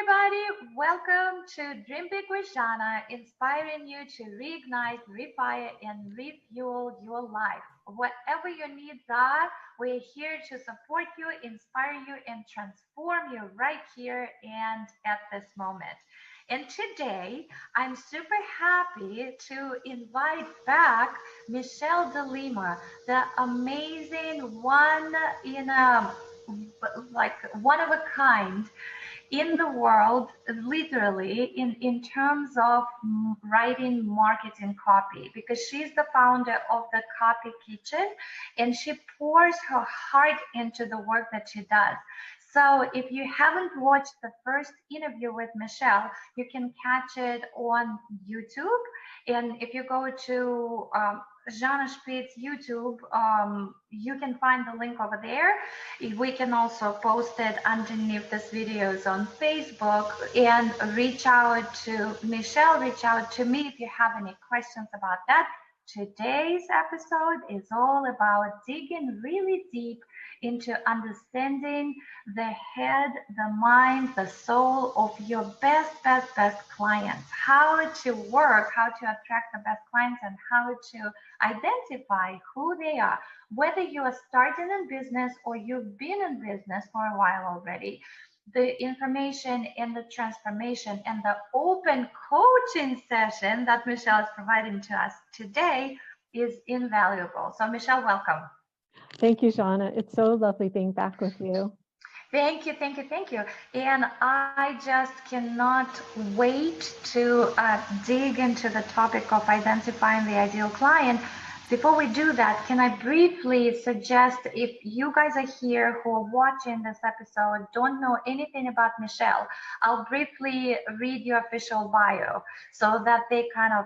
everybody. Welcome to Dream Big with Zhanna, inspiring you to reignite, refire, and refuel your life. Whatever your needs are, we're here to support you, inspire you, and transform you right here and at this moment. And today, I'm super happy to invite back Michele DeLima, the amazing one in a like one of a kind in the world, literally in terms of writing marketing copy, because she's the founder of the Copy Kitchen, and she pours her heart into the work that she does. So if you haven't watched the first interview with Michele, you can catch it on YouTube. And if you go to Zhanna Shpits YouTube, you can find the link over there. We can also post it underneath this videos on Facebook, and reach out to Michele, reach out to me if you have any questions about that. Today's episode is all about digging really deep into understanding the head, the mind, the soul of your best clients, how to work, how to attract the best clients, and how to identify who they are. Whether you are starting in business or you've been in business for a while already, the information and the transformation and the open coaching session that Michele is providing to us today is invaluable. So Michele, welcome. Thank you, Zhanna. It's so lovely being back with you. Thank you, thank you, thank you. And I just cannot wait to dig into the topic of identifying the ideal client. Before we do that, can I briefly suggest, if you guys are here who are watching this episode, don't know anything about Michele, I'll briefly read your official bio so that they kind of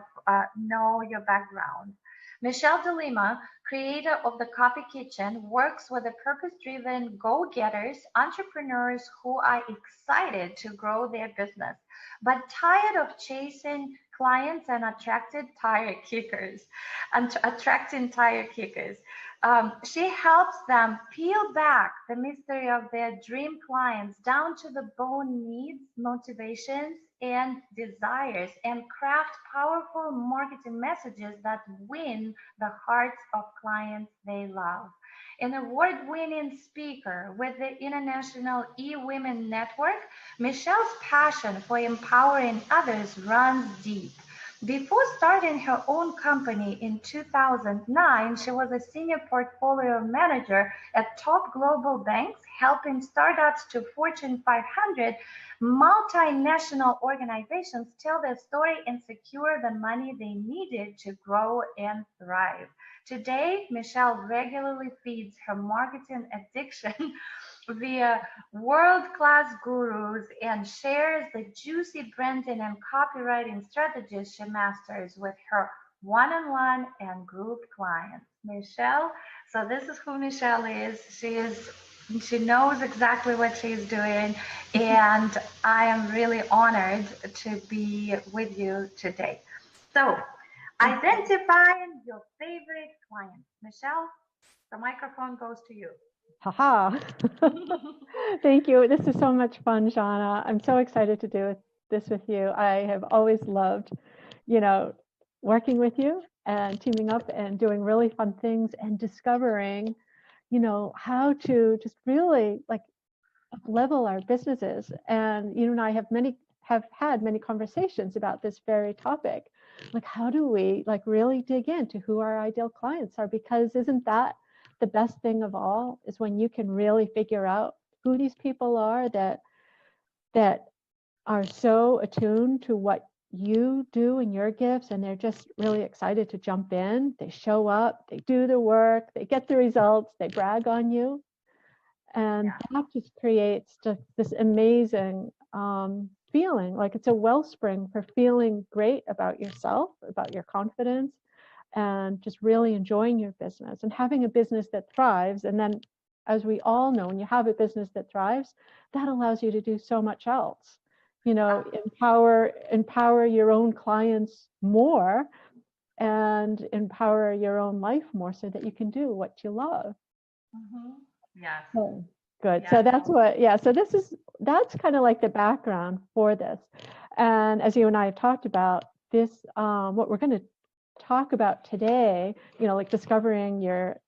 know your background. Michele DeLima, creator of the Copy Kitchen, works with the purpose-driven go-getters, entrepreneurs who are excited to grow their business, but tired of chasing clients and attracting tire kickers. She helps them peel back the mystery of their dream clients down to the bone needs, motivations, and desires, and craft powerful marketing messages that win the hearts of clients they love. An award-winning speaker with the International E-Women Network, Michele's passion for empowering others runs deep. Before starting her own company in 2009, she was a senior portfolio manager at top global banks, helping startups to Fortune 500 multinational organizations tell their story and secure the money they needed to grow and thrive. Today, Michele regularly feeds her marketing addiction via world-class gurus and shares the juicy branding and copywriting strategies she masters with her one-on-one and group clients. Michele, so this is who Michele is. She knows exactly what she's doing, and I am really honored to be with you today. So, identifying your favorite clients. Michele, the microphone goes to you. Haha. Thank you. This is so much fun, Zhanna. I'm so excited to do this with you. I have always loved, working with you and teaming up and doing really fun things and discovering, how to just really level our businesses. And you and I have had many conversations about this very topic. Like, how do we really dig into who our ideal clients are? Because isn't that the best thing of all, is when you can really figure out who these people are that are so attuned to what you do and your gifts, and they're just really excited to jump in. They show up, they do the work, they get the results, they brag on you. And that just creates just this amazing feeling, like it's a wellspring for feeling great about yourself, about your confidence, and just really enjoying your business and having a business that thrives. And then, as we all know, when you have a business that thrives, that allows you to do so much else. Empower your own clients more and empower your own life more so that you can do what you love. Mm-hmm. Yes. Good. So Yeah. that's what, yeah. So that's kind of like the background for this. And as you and I have talked about this, what we're going to talk about today, like discovering your,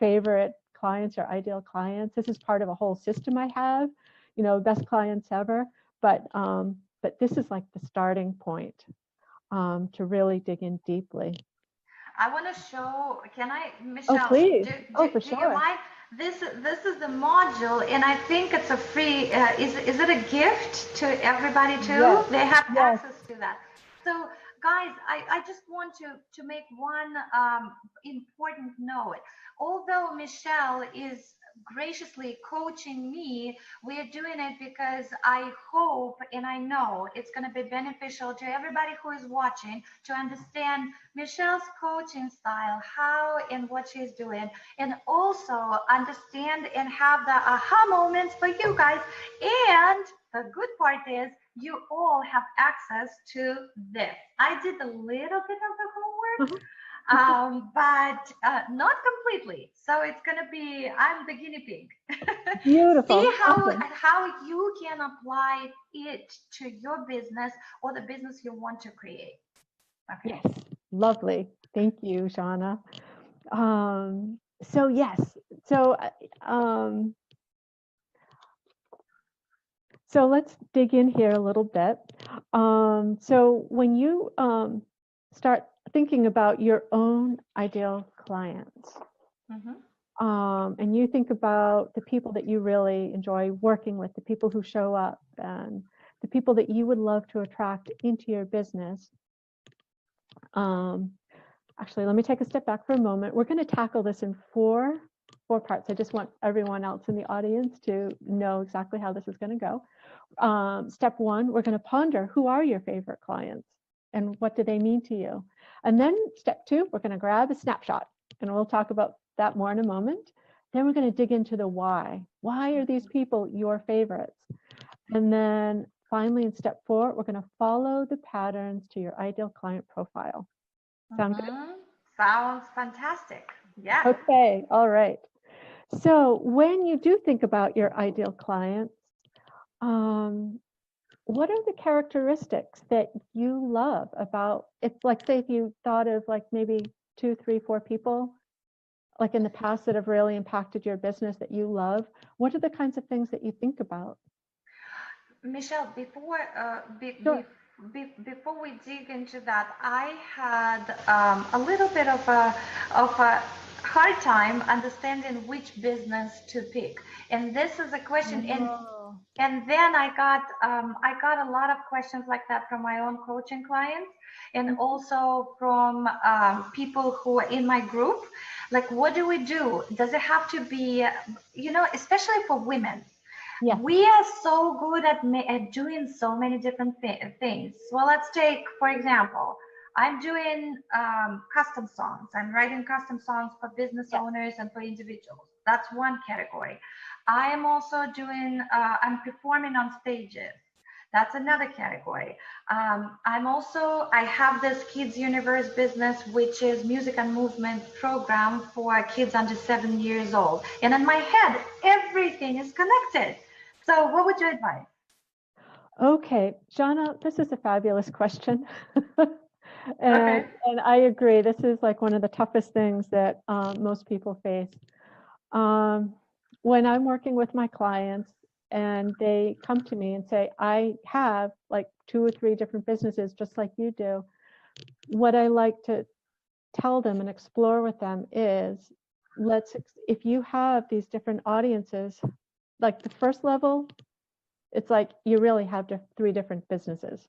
favorite clients, your ideal clients. This is part of a whole system I have, best clients ever. But this is like the starting point to really dig in deeply. I want to show, can I, Oh, Michelle, please. Oh, for do you sure. mind? This is the module, and I think it's a free, is it a gift to everybody too? Yes. They have Yes. access to that. So guys, I just want to make one important note. Although Michelle is graciously coaching me, we're doing it because I hope and I know it's going to be beneficial to everybody who is watching to understand Michelle's coaching style, how and what she's doing, and also understand and have the aha moments for you guys. And the good part is you all have access to this. I did a little bit of the homework, but not completely. So it's gonna be, I'm the guinea pig. See Beautiful. Awesome. how you can apply it to your business or the business you want to create. Okay. Yes. Lovely. Thank you, Zhanna. So yes. So so let's dig in here a little bit. So when you start thinking about your own ideal clients, and you think about the people that you really enjoy working with, the people who show up, and the people that you would love to attract into your business. Actually, let me take a step back for a moment. We're going to tackle this in four parts. I just want everyone else in the audience to know exactly how this is going to go. Step one, we're going to ponder, who are your favorite clients and what do they mean to you? And then step two, we're going to grab a snapshot, and we'll talk about that more in a moment. Then we're going to dig into the why. Why are these people your favorites? And then finally, in step four, we're going to follow the patterns to your ideal client profile. Sound good? Sounds fantastic. Yeah. Okay. All right. So when you do think about your ideal clients, what are the characteristics that you love about it? Like, say, if you thought of like maybe 2, 3, 4 people, like in the past that have really impacted your business that you love, what are the kinds of things that you think about? Michelle, before Sure. before we dig into that, I had a little bit of a hard time understanding which business to pick, and this is a question. Oh. And then I got a lot of questions like that from my own coaching clients, and also from people who are in my group. Like, what do we do? Does it have to be, especially for women? Yes. We are so good at doing so many different things. Well, let's take, for example, I'm doing custom songs. I'm writing custom songs for business owners and for individuals. That's one category. I am also doing, I'm performing on stages. That's another category. I have this Kids Universe business, which is music and movement program for kids under 7 years old. And in my head, everything is connected. So what would you advise? Okay, Zhanna, this is a fabulous question. Okay. And I agree, this is like one of the toughest things that most people face. When I'm working with my clients and they come to me and say, I have like 2 or 3 different businesses just like you do, what I like to tell them and explore with them is, if you have these different audiences, like the first level, it's like you really have 3 different businesses.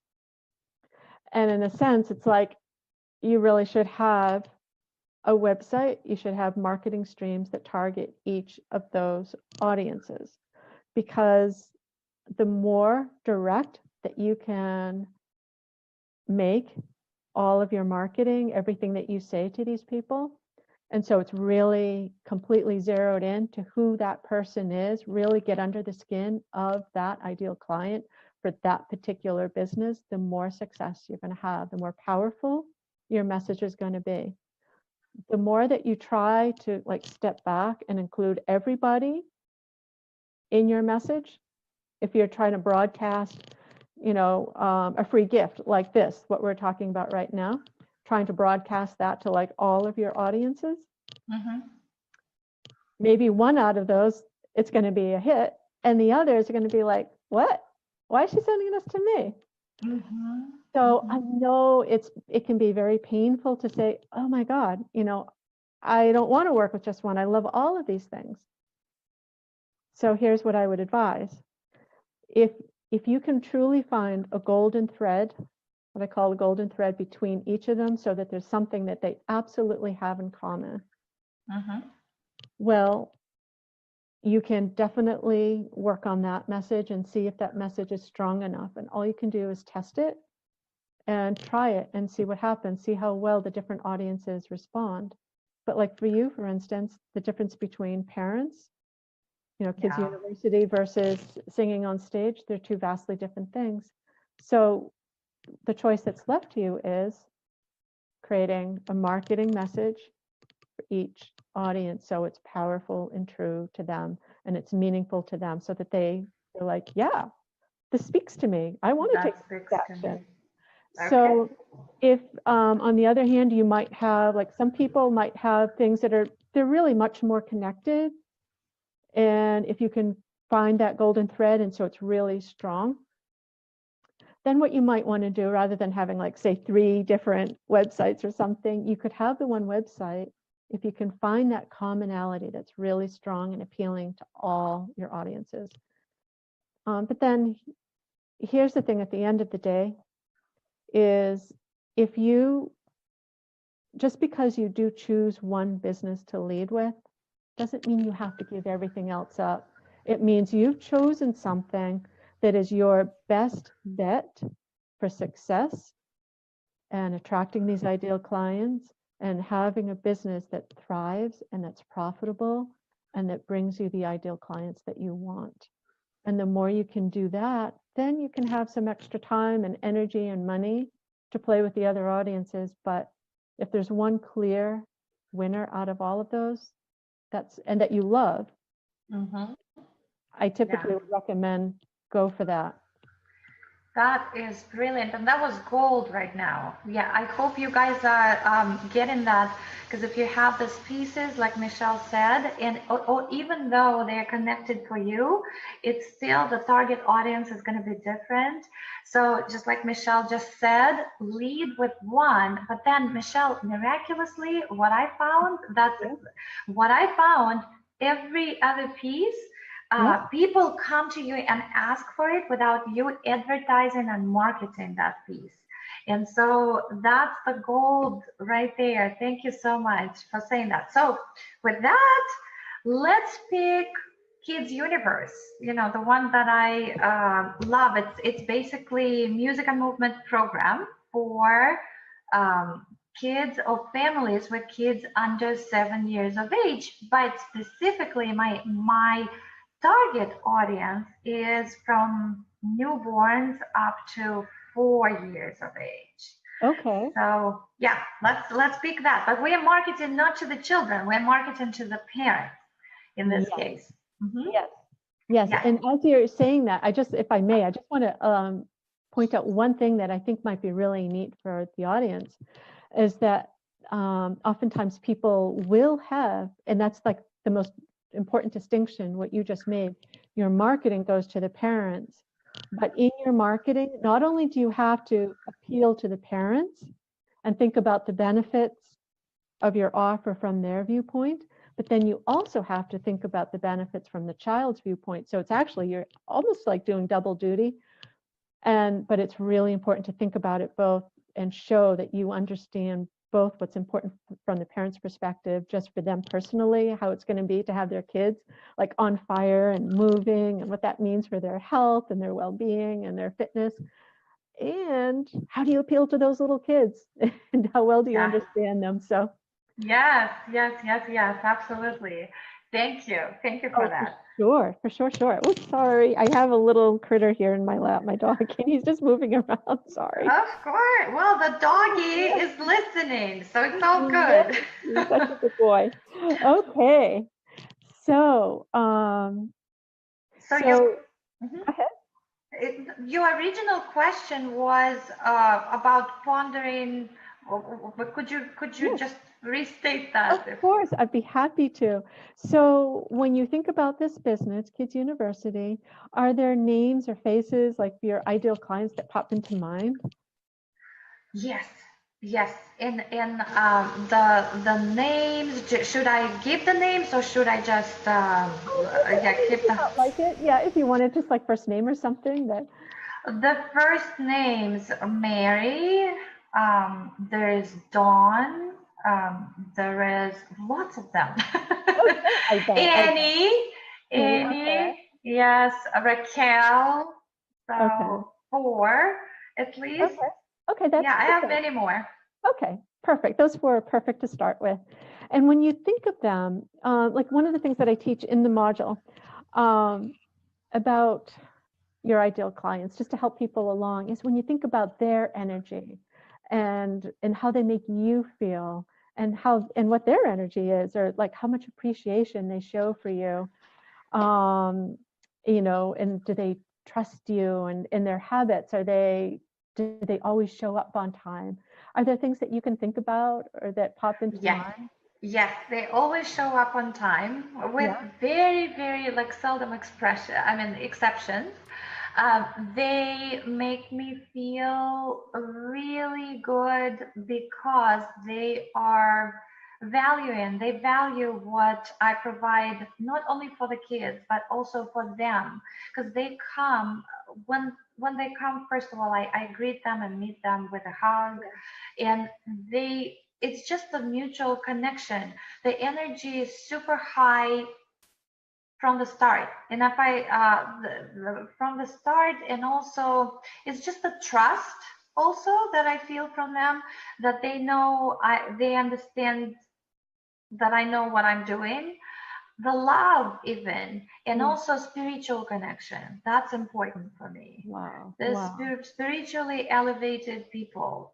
And in a sense, it's like you really should have a website, you should have marketing streams that target each of those audiences, because the more direct that you can make all of your marketing, everything that you say to these people, and so it's really completely zeroed in to who that person is, really get under the skin of that ideal client for that particular business, the more success you're going to have, the more powerful your message is going to be. The more that you try to like step back and include everybody, in your message. If you're trying to broadcast, a free gift like this, what we're talking about right now, trying to broadcast that to like all of your audiences, maybe one out of those, it's going to be a hit, and the others are going to be like, what? Why is she sending this to me? So I know it can be very painful to say, oh my God, I don't want to work with just one. I love all of these things. So here's what I would advise. If you can truly find a golden thread, what I call a golden thread between each of them, so that there's something that they absolutely have in common, well, you can definitely work on that message and see if that message is strong enough. And all you can do is test it and try it and see what happens, see how well the different audiences respond. But like for you, for instance, the difference between parents, Kids University versus singing on stage, they're two vastly different things. So the choice that's left to you is creating a marketing message for each audience, so it's powerful and true to them, and it's meaningful to them, so that they're like, yeah, this speaks to me. I want to take action. So if on the other hand, you might have, like, some people might have things that they're really much more connected, and if you can find that golden thread, and so it's really strong, then what you might want to do, rather than having, like, say 3 different websites or something, you could have the one website if you can find that commonality that's really strong and appealing to all your audiences. But then here's the thing at the end of the day is, if you, just because you do choose one business to lead with, doesn't mean you have to give everything else up. It means you've chosen something that is your best bet for success and attracting these ideal clients and having a business that thrives and that's profitable and that brings you the ideal clients that you want. And the more you can do that, then you can have some extra time and energy and money to play with the other audiences. But if there's one clear winner out of all of those, and that you love, I typically would recommend go for that. That is brilliant, and that was gold right now. Yeah, I hope you guys are getting that, because if you have these pieces, like Michele said, and or even though they're connected for you, it's still the target audience is going to be different. So just like Michele just said, lead with one, but then Michele, miraculously, what I found, every other piece, people come to you and ask for it without you advertising and marketing that piece. And so that's the gold right there. Thank you so much for saying that. So with that, let's pick Kids Universe, the one that I love. It's basically music and movement program for kids or families with kids under 7 years of age. But specifically, my target audience is from newborns up to 4 years of age. Okay. So yeah, let's pick that. But we are marketing not to the children, we're marketing to the parents in this case. Yes. And as you're saying that, if I may, I just want to point out one thing that I think might be really neat for the audience, is that oftentimes people will have, and that's like the most important distinction, what you just made, your marketing goes to the parents, but in your marketing, not only do you have to appeal to the parents and think about the benefits of your offer from their viewpoint, but then you also have to think about the benefits from the child's viewpoint. So it's actually, you're almost like doing double duty, but it's really important to think about it both and show that you understand both what's important from the parents' perspective, just for them personally, how it's going to be to have their kids like on fire and moving, and what that means for their health and their well-being and their fitness. And how do you appeal to those little kids and how well do you understand them? So yes, absolutely. Thank you for that. For sure. Oh, sorry, I have a little critter here in my lap, my dog, and he's just moving around. Sorry. Of course. Well, the doggy is listening, so it's all good. He's such a good boy. Okay. So So So Mhm. go ahead. Your original question was about pondering. But could you Yes. just restate Of that? course, I'd be happy to. So when you think about this business, Kids University, are there names or faces like your ideal clients that pop into mind? Yes, yes. In the names, should I give the names or should I just I yeah, mean, if keep you felt like it, yeah, if you wanted just like first name or something that. the first names? Mary. There's Dawn. There is lots of them. Okay, I bet. I bet. Annie, Annie, okay. Annie. Yes, Raquel. Okay. So four at least. Okay. Okay, that's Yeah, I have perfect. many more. Okay, perfect. Those four are perfect to start with. And when you think of them, like one of the things that I teach in the module um, about your ideal clients, just to help people along, is when you think about their energy and how they make you feel and what their energy is, or like how much appreciation they show for you, um, and do they trust you, and in their habits, do they always show up on time? Are there things that you can think about or that pop into Yes. mind? Yes, they always show up on time with Yeah. very, very like seldom exceptions. They make me feel really good because they value what I provide, not only for the kids, but also for them. Because they come, when they come, first of all, I greet them and meet them with a hug. And it's just a mutual connection. The energy is super high from the start, and if I from the start, and also it's just the trust also that I feel from them, that they understand that I know what I'm doing, the love even, and Yeah. also spiritual connection. That's important for me. Wow. The Wow. spiritually elevated people.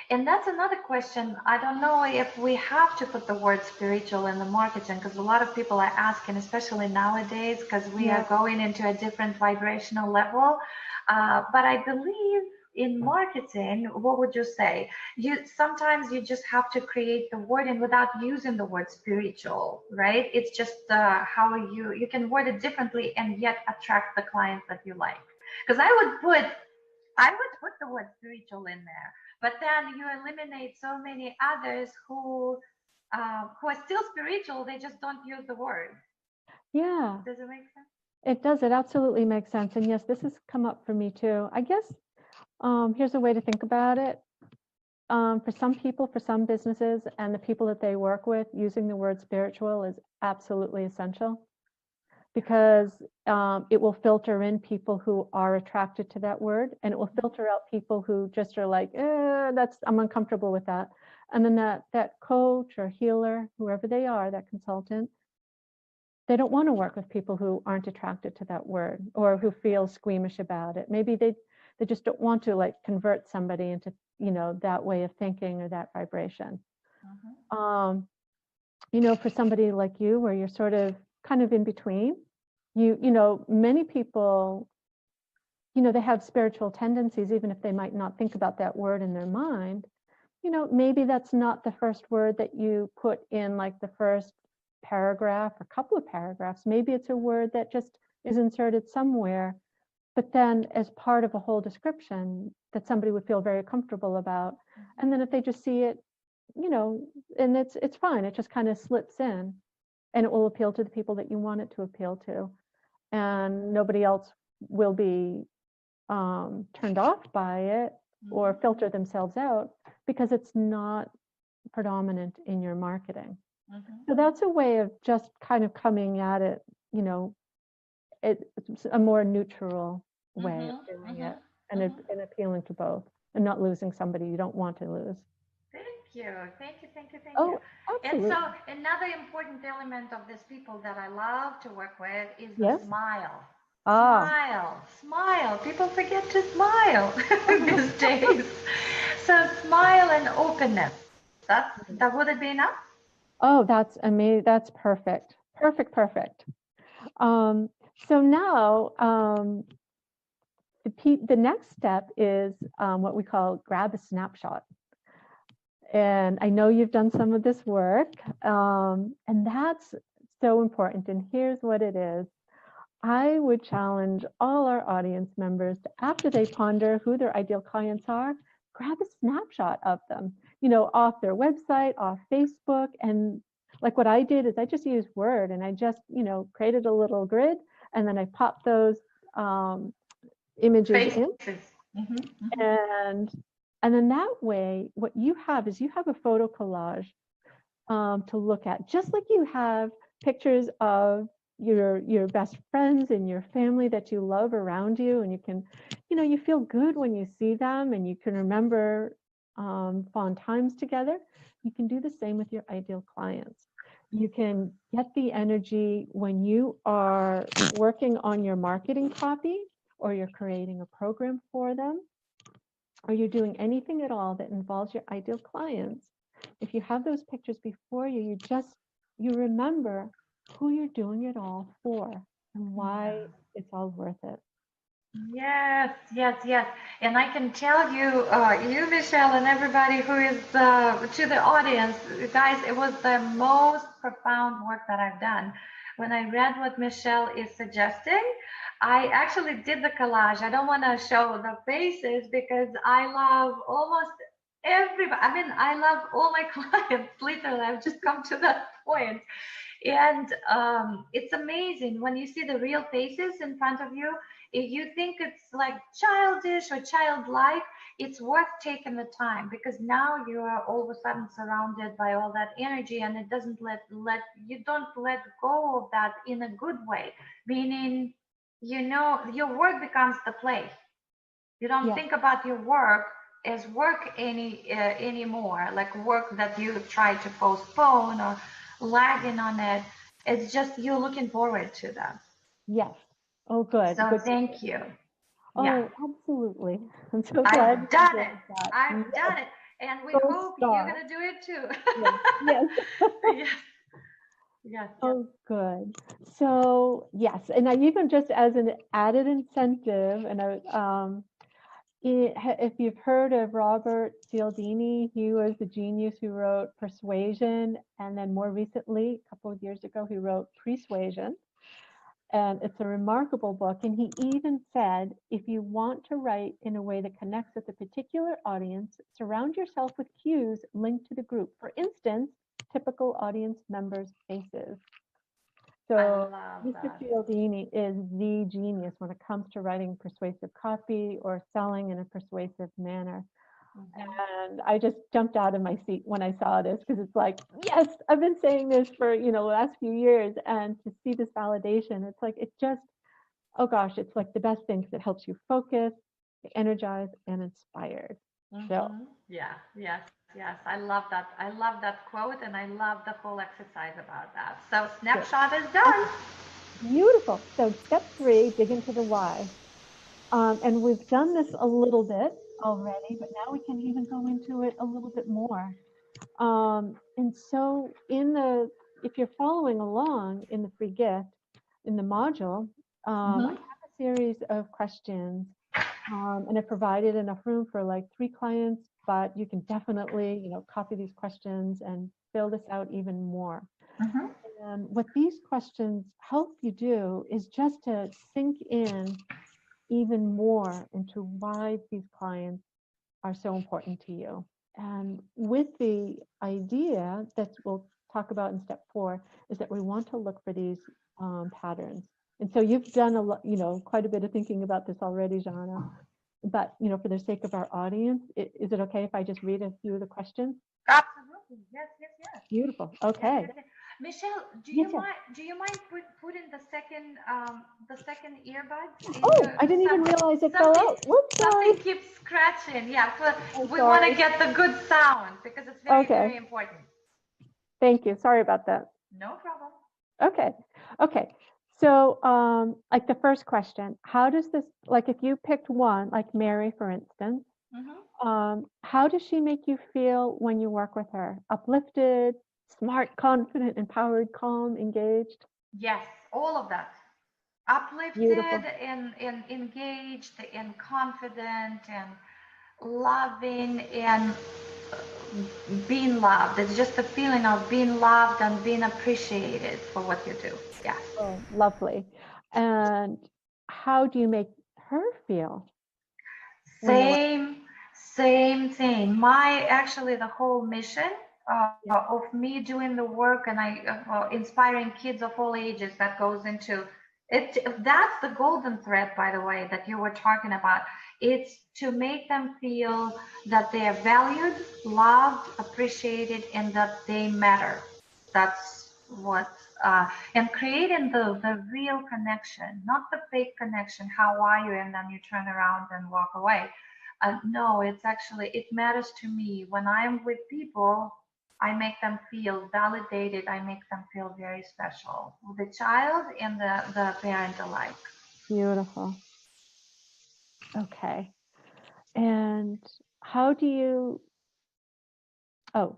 And that's another question. I don't know if we have to put the word spiritual in the marketing, because a lot of people are asking, especially nowadays, because we are Yeah. going into a different vibrational level. But I believe in marketing, what would you say? Sometimes you just have to create the word, and without using the word spiritual, right? It's just how you can word it differently and yet attract the clients that you like. Because I would put the word spiritual in there, but then you eliminate so many others who are still spiritual. They just don't use the word. Yeah. Does it make sense? It does. It absolutely makes sense. And yes, this has come up for me too. I guess here's a way to think about it. For some people, for some businesses, and the people that they work with, using the word spiritual is absolutely essential, because it will filter in people who are attracted to that word, and it will filter out people who just are like, I'm uncomfortable with that. And then that coach or healer, whoever they are, that consultant, they don't want to work with people who aren't attracted to that word or who feel squeamish about it. Maybe they just don't want to like convert somebody into, that way of thinking or that vibration. Mm-hmm. For somebody like you, where you're sort of kind of in between, many people, they have spiritual tendencies, even if they might not think about that word in their mind. Maybe that's not the first word that you put in like the first paragraph or couple of paragraphs. Maybe it's a word that just is inserted somewhere, but then as part of a whole description that somebody would feel very comfortable about. And then if they just see it, and it's fine. It just kind of slips in, and it will appeal to the people that you want it to appeal to. And nobody else will be turned off by it or filter themselves out, because it's not predominant in your marketing. So that's a way of just kind of coming at it, it's a more neutral way of Mm-hmm. doing Mm-hmm. it, and appealing to both, and not losing somebody you don't want to lose. Thank you. Thank you. Thank you. Thank you. Oh, And so absolutely. another important element of these people that I love to work with is the Yes. smile. Ah. Smile. Smile. People forget to smile these days. So smile and openness. That would it be enough? Oh, that's amazing. That's perfect. Perfect. So now the next step is what we call grab a snapshot. And I know you've done some of this work, and that's so important. And here's what it is. I would challenge all our audience members to, after they ponder who their ideal clients are, grab a snapshot of them, off their website, off Facebook. And like what I did is I just used Word and I just, created a little grid and then I popped those images in. And then that way, what you have is you have a photo collage to look at, just like you have pictures of your best friends and your family that you love around you, and you can, you feel good when you see them, and you can remember fond times together. You can do the same with your ideal clients. You can get the energy when you are working on your marketing copy, or you're creating a program for them, or you're doing anything at all that involves your ideal clients. If you have those pictures before you, you remember who you're doing it all for and why it's all worth it. Yes, yes, yes. And I can tell you, you, Michelle, and everybody who is to the audience, guys, it was the most profound work that I've done. When I read what Michelle is suggesting, I actually did the collage. I don't want to show the faces because I love almost everybody. I mean, I love all my clients. Literally, I've just come to that point. And it's amazing when you see the real faces in front of you. If you think it's like childish or childlike, it's worth taking the time, because now you are all of a sudden surrounded by all that energy, and it doesn't you don't let go of that in a good way, meaning, your work becomes the play. You don't think about your work as work anymore, like work that you try to postpone or lagging on it. It's just you looking forward to them. Yes. Oh, good. So Good. thank you. Oh, absolutely. I'm so glad I've done it. that. I've done it. And we hope you're going to do it too. Yes. Yes. Yes. Oh, good. So yes, and I even just as an added incentive, and if you've heard of Robert Cialdini, he was the genius who wrote Persuasion, and then more recently, a couple of years ago, he wrote Persuasion. And it's a remarkable book. And he even said, if you want to write in a way that connects with a particular audience, surround yourself with cues linked to the group. For instance, typical audience members' faces. So Mr. Cialdini is the genius when it comes to writing persuasive copy or selling in a persuasive manner. And I just jumped out of my seat when I saw this, because it's like, yes, I've been saying this for, the last few years, and to see this validation, it's like, it just, oh gosh, it's like the best thing, because it helps you focus, energized, and inspired. So yes, I love that. I love that quote, and I love the whole exercise about that. So Snapshot is done. Beautiful. So step 3, dig into the why. And we've done this a little bit already, but now we can even go into it a little bit more. And so if you're following along in the free gift, in the module, I have a series of questions, and I provided enough room for like 3 clients, but you can definitely, copy these questions and fill this out even more. And what these questions help you do is just to sink in even more into why these clients are so important to you. And with the idea that we'll talk about in step 4 is that we want to look for these patterns. And so you've done a lot, quite a bit of thinking about this already, Zhanna. But for the sake of our audience, is it okay if I just read a few of the questions? Absolutely. Yes. Beautiful. Okay. Yes. Michelle, do you mind putting the second earbuds? Oh, I didn't even realize it fell out. Whoops, sorry. Something keeps scratching. Yeah, we want to get the good sound, because it's very important. Thank you. Sorry about that. No problem. Okay. So like the first question, how does this, like if you picked one, like Mary, for instance, how does she make you feel when you work with her? Uplifted, smart, confident, empowered, calm, engaged? Yes, all of that. uplifted Beautiful. and engaged and confident and loving and being loved. It's just a feeling of being loved and being appreciated for what you do. Yeah. Oh, lovely. And how do you make her feel when you're working? Same thing. My actually the whole mission of me doing the work and inspiring kids of all ages that goes into it. That's the golden thread, by the way, that you were talking about. It's to make them feel that they are valued, loved, appreciated, and that they matter. That's what and creating the real connection, not the fake connection. How are you? And then you turn around and walk away. No, it's actually, it matters to me. When I'm with people, I make them feel validated. I make them feel very special. The child and the parent alike. Beautiful. Okay. And how do you, oh,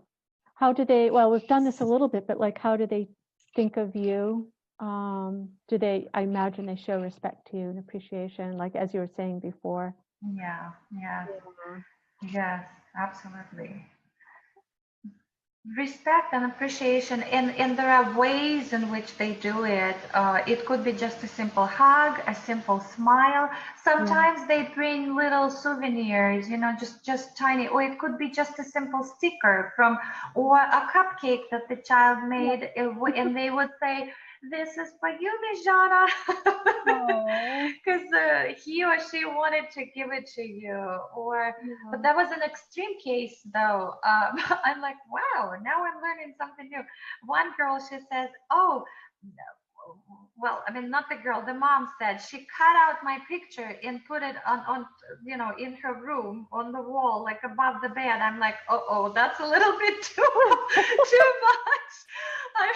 how do they, well, we've done this a little bit, but like, how do they think of you? Do they, I imagine they show respect to you and appreciation, like as you were saying before. Yeah, yeah, Yeah. yes, absolutely. Respect and appreciation, and there are ways in which they do it. It could be just a simple hug, a simple smile. Yeah. Sometimes they bring little souvenirs, just tiny, or it could be just a simple sticker from, or a cupcake that the child made, and they would say, "This is for you, Miss Zhanna," Oh, because he or she wanted to give it to you, or but yeah. that was an extreme case, though. I'm like, wow, now I'm learning something new. One girl, she says, oh, well, I mean, not the girl, the mom said she cut out my picture and put it on in her room on the wall, like above the bed. I'm like, oh, that's a little bit too, too much. I,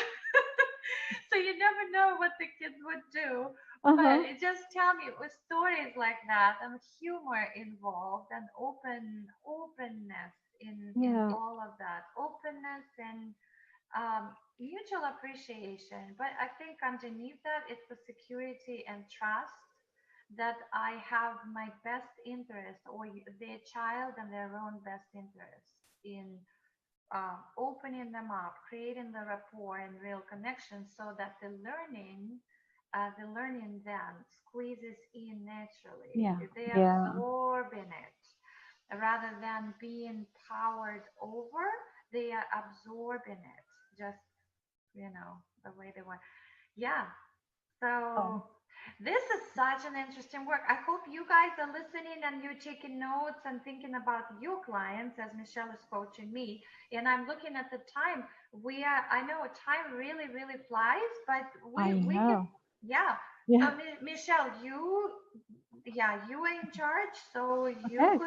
so you never know what the kids would do. But Uh-huh. it just tell me with stories like that and humor involved and openness in Yeah. all of that. Openness and mutual appreciation. But I think underneath that, it's the security and trust that I have my best interest or their child and their own best interest in opening them up, creating the rapport and real connection so that the learning then squeezes in naturally. Yeah. They Yeah. absorb in it rather than being powered over, they are absorbing it just, the way they want. Yeah. Oh, So this is such an interesting work. I hope you guys are listening and you're taking notes and thinking about your clients as Michele is coaching me. And I'm looking at the time. I know time really, really flies, but I we can, know. yeah. So Yeah. Michele, you are in charge. So Okay.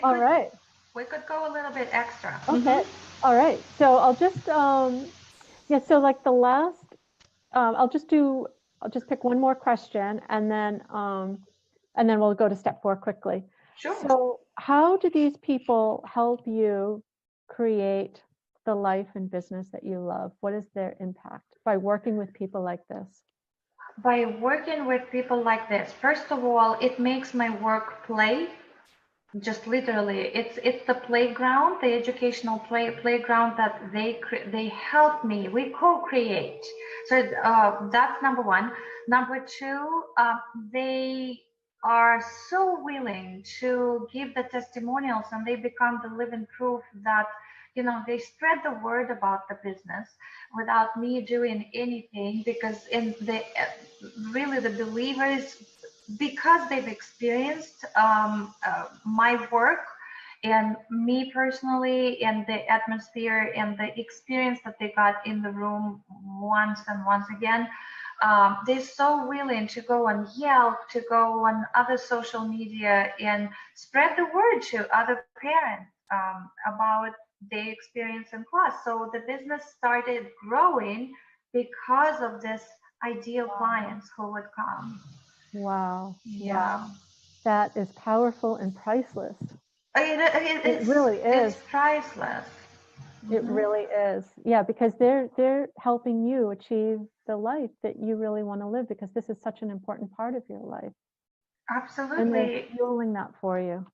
All right. we could go a little bit extra. Okay. All right. So I'll just yeah, so like the last I'll just pick one more question and then we'll go to step 4 quickly. Sure. So how do these people help you create the life and business that you love? What is their impact by working with people like this? By working with people like this, first of all, it makes my work play. Just literally, it's the playground, the educational playground that they help me. We co-create. So that's number one. Number two, they are so willing to give the testimonials, and they become the living proof that they spread the word about the business without me doing anything, because in the really the believers, because they've experienced my work and me personally, and the atmosphere and the experience that they got in the room once and once again, they're so willing to go on Yelp, to go on other social media and spread the word to other parents about their experience in class. So the business started growing because of this ideal clients who would come. Wow. Yeah. Wow. That is powerful and priceless. It, it, It it's really it's is. priceless. It really is. Yeah, because they're helping you achieve the life that you really want to live, because this is such an important part of your life. And they're Absolutely. fueling that for you.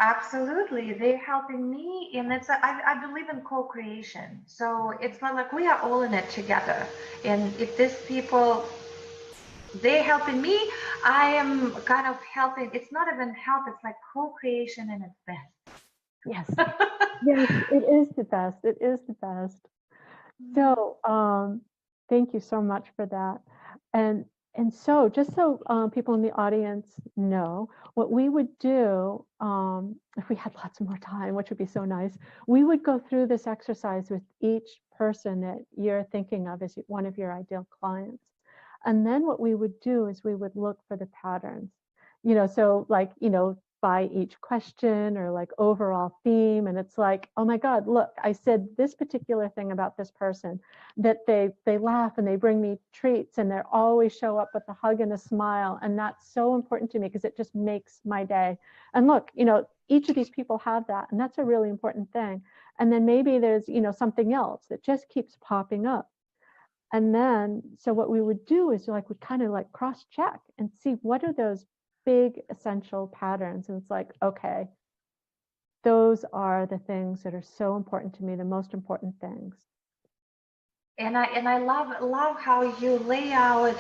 Absolutely. They're helping me. And I believe in co-creation. So it's not like we are all in it together. And if these people, they're helping me, I am kind of helping. It's not even help, it's like co-creation in its best. Yes. Yes, it is the best. It is the best. So, thank you so much for that. And so, just so people in the audience know, what we would do, if we had lots more time, which would be so nice, we would go through this exercise with each person that you're thinking of as one of your ideal clients. And then what we would do is we would look for the patterns. So like, by each question or like overall theme. And it's like, oh my God, look, I said this particular thing about this person, that they laugh and they bring me treats and they always show up with a hug and a smile. And that's so important to me because it just makes my day. And look, each of these people have that. And that's a really important thing. And then maybe there's, something else that just keeps popping up. And then, so what we would do is like, we'd kind of like cross check and see what are those big essential patterns. And it's like, okay, those are the things that are so important to me, the most important things. And I love how you lay out,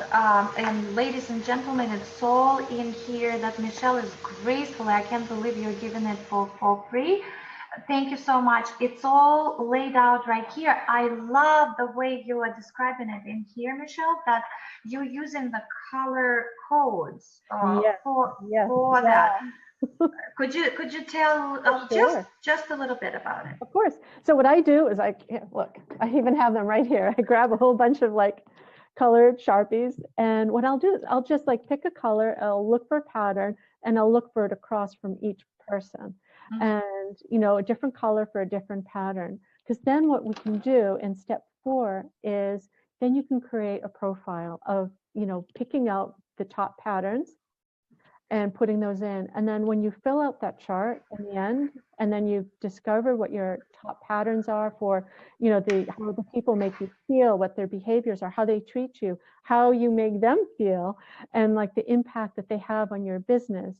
and ladies and gentlemen, it's all in here that Michele is graceful. I can't believe you're giving it for free. Thank you so much. It's all laid out right here. I love the way you are describing it in here, Michele, that you're using the color codes Yes, yes, for yeah. that. Could you tell Sure. just a little bit about it? Of course. So what I do is look, I even have them right here. I grab a whole bunch of like colored Sharpies. And what I'll do is I'll just like pick a color, I'll look for a pattern, and I'll look for it across from each person. And, a different color for a different pattern. Because then what we can do in step 4 is then you can create a profile of, picking out the top patterns and putting those in. And then when you fill out that chart in the end, and then you discover what your top patterns are for, how the people make you feel, what their behaviors are, how they treat you, how you make them feel, and like the impact that they have on your business,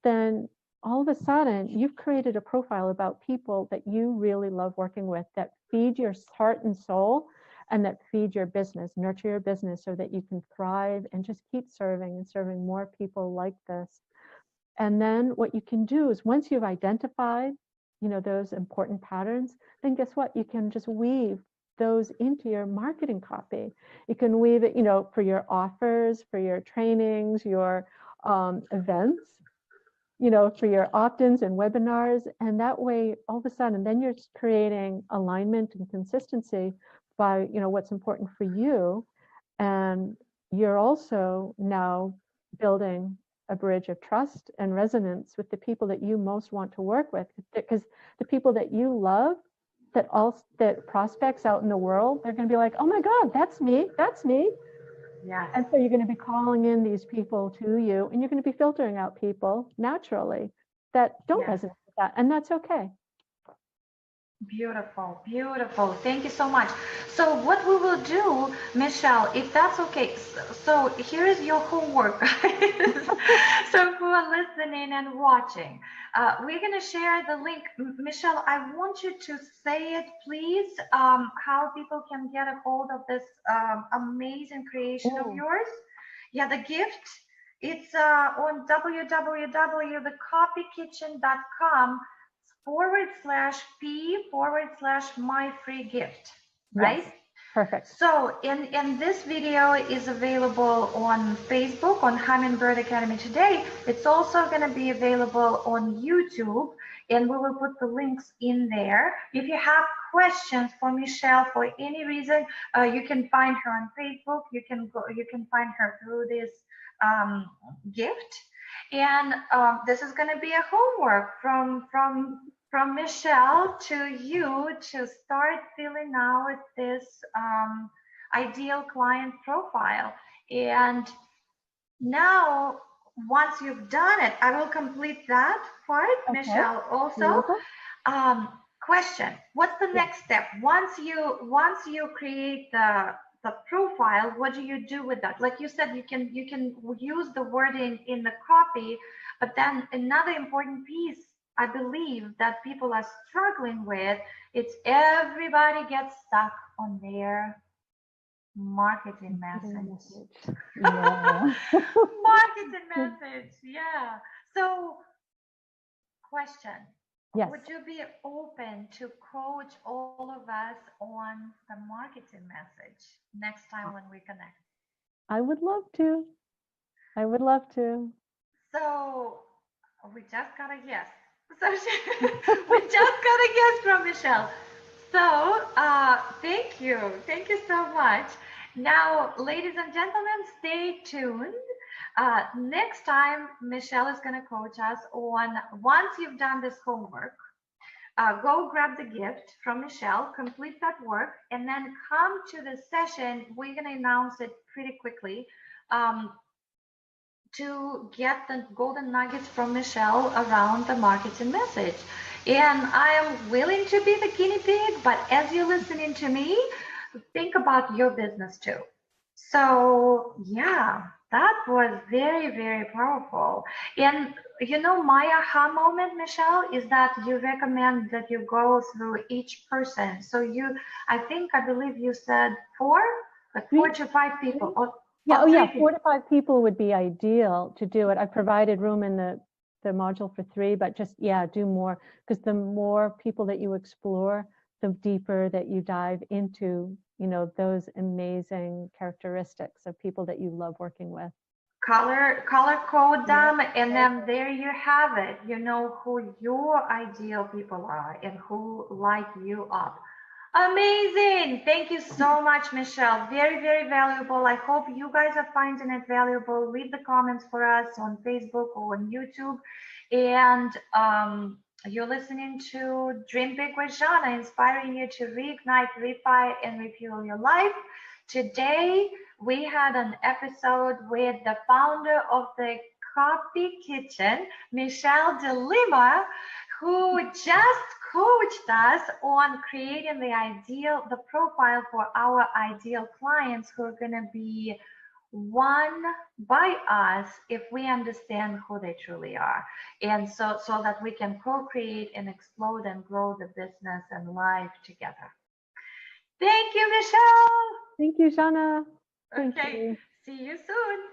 then all of a sudden you've created a profile about people that you really love working with, that feed your heart and soul, and that feed your business, nurture your business so that you can thrive and just keep serving and serving more people like this. And then what you can do is once you've identified, those important patterns, then guess what? You can just weave those into your marketing copy. You can weave it, for your offers, for your trainings, your events, for your opt-ins and webinars. And that way, all of a sudden, then you're creating alignment and consistency by, what's important for you. And you're also now building a bridge of trust and resonance with the people that you most want to work with, because the people that you love, that prospects out in the world, they're going to be like, oh my God, that's me. Yeah. And so you're going to be calling in these people to you, and you're going to be filtering out people naturally that don't resonate with that. And that's okay. Beautiful, beautiful. Thank you so much. So what we will do, Michele, if that's okay, so here is your homework. So who are listening and watching, we're going to share the link. Michele, I want you to say it, please, how people can get a hold of this amazing creation of yours. Yeah, the gift. It's on www.copyKitchen.com/P/my free gift, right? Yes, perfect. So, and this video is available on Facebook, on Hummingbird Academy today. It's also going to be available on YouTube, and we will put the links in there. If you have questions for Michele for any reason, you can find her on Facebook. You can find her through this gift. And this is going to be a homework from Michele to you to start filling out this ideal client profile. And now, once you've done it, I will complete that part, Michele, also. question, what's the next step? Once you create the profile, what do you do with that? Like you said, you can use the wording in the copy, but then another important piece I believe that people are struggling with, it's everybody gets stuck on their marketing message. Yeah. Marketing message, yeah. So question, Yes, would you be open to coach all of us on the marketing message next time when we connect? I would love to. I would love to. So we just got a yes. So we just got a yes from Michelle. So thank you. Thank you so much. Now, ladies and gentlemen, stay tuned. Next time, Michelle is going to coach us on, once you've done this homework, go grab the gift from Michelle, complete that work, and then come to the session. We're going to announce it pretty quickly. To get the golden nuggets from Michelle around the marketing message. And I am willing to be the guinea pig, but as you're listening to me, think about your business too. So yeah, that was very, very powerful. And you know, my aha moment, Michelle, is that you recommend that you go through each person. So I believe you said like 4 to 5 people. Yeah, Oh, yeah, 3 4 to 5 people would be ideal to do it. I provided room in the module for 3, but just, yeah, do more, because the more people that you explore, the deeper that you dive into, you know, those amazing characteristics of people that you love working with. Color code them, and then there you have it. You know who your ideal people are and who light you up. Amazing. Thank you so much, Michelle. Very, very valuable. I hope you guys are finding it valuable. Leave the comments for us on Facebook or on YouTube. And you're listening to Dream Big with Zhanna, inspiring you to reignite, refire, and refuel your life. Today, we had an episode with the founder of the Coffee Kitchen, Michele DeLima, who just coached us on creating the profile for our ideal clients who are going to be won by us if we understand who they truly are. And so that we can co-create and explode and grow the business and life together. Thank you, Michelle. Thank you, Zhanna. Okay, see you soon.